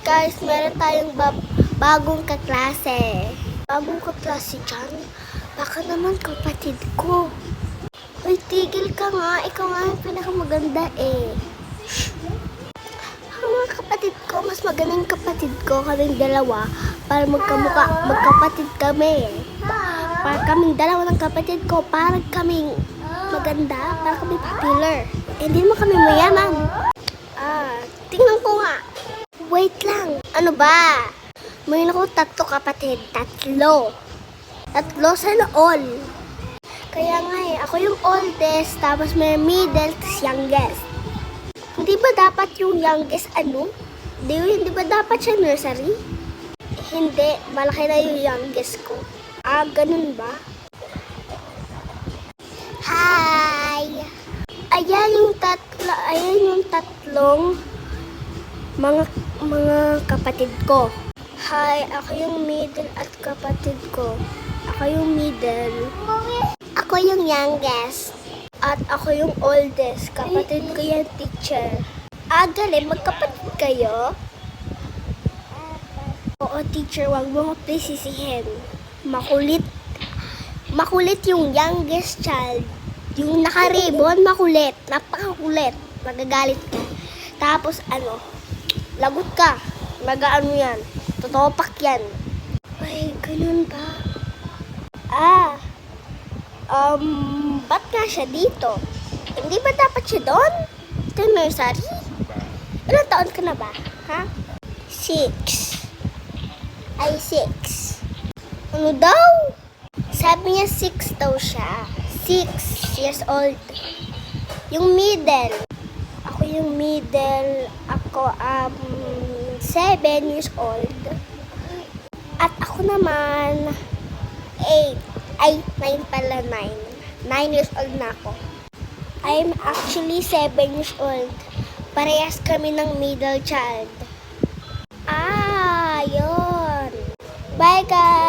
Guys, meron tayong bagong kaklase. Bagong kaklase dyan? Baka naman kapatid ko. Uy, tigil ka nga. Ikaw nga yung pinakamaganda eh. Ang mga kapatid ko, mas magaling kapatid ko. Kaming dalawa. Para magkapatid kami. Para kaming dalawa ng kapatid ko. Para kaming maganda. Para kaming popular. Hindi naman kami mayaman. Tingnan ko nga. Wait lang. Ano ba? Mayroon ako 3 kapatid. 3 sana all. Kaya nga eh, ako yung oldest, tapos may middle, tapos youngest. Hindi ba dapat yung youngest Hindi ba dapat siya nursery? Hindi, malaki na yung youngest ko. Ganun ba? Hi! Ayan yung tatlong mga kapatid ko. Hi, ako yung middle at kapatid ko. Ako yung middle. Ako yung youngest. At ako yung oldest. Kapatid ko yung teacher. Galing, magkapatid kayo? Oo, teacher, wag mo ko please sisihin. Makulit. Makulit yung youngest child. Yung naka-ribbon, makulit. Napakakulit. Magagalit ka. Tapos lagot ka. Mag-ano yan. Totopak yan. Ay, ganun ba? Ba't nga siya dito? Hindi ba dapat siya doon? Ito yung nursery? Ilang taon ka na ba? Ha? 6. Ay, 6. Ano daw? Sabi niya 6 daw siya. 6 years old. Yung middle. Ako yung middle. Ako, 7 years old. At ako naman, 8. Ay, 9 pala, 9. 9 years old na ako. I'm actually 7 years old. Parehas kami ng middle child. Yun. Bye, guys!